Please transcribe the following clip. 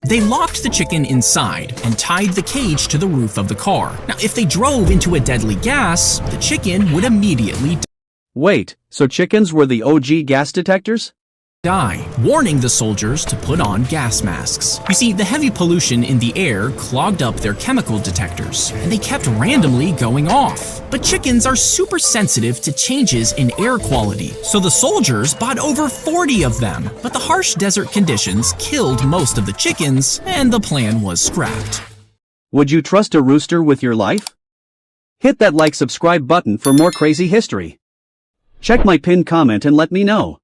They locked the chicken inside and tied the cage to the roof of the car. Now, if they drove into a deadly gas, the chicken would immediately Wait, so chickens were the OG gas detectors? die, warning the soldiers to put on gas masks. You see, the heavy pollution in the air clogged up their chemical detectors, and they kept randomly going off. But chickens are super sensitive to changes in air quality, so the soldiers bought over 40 of them. But the harsh desert conditions killed most of the chickens, and the plan was scrapped. Would you trust a rooster with your life? Hit that like subscribe button for more crazy history. Check my pinned comment and let me know.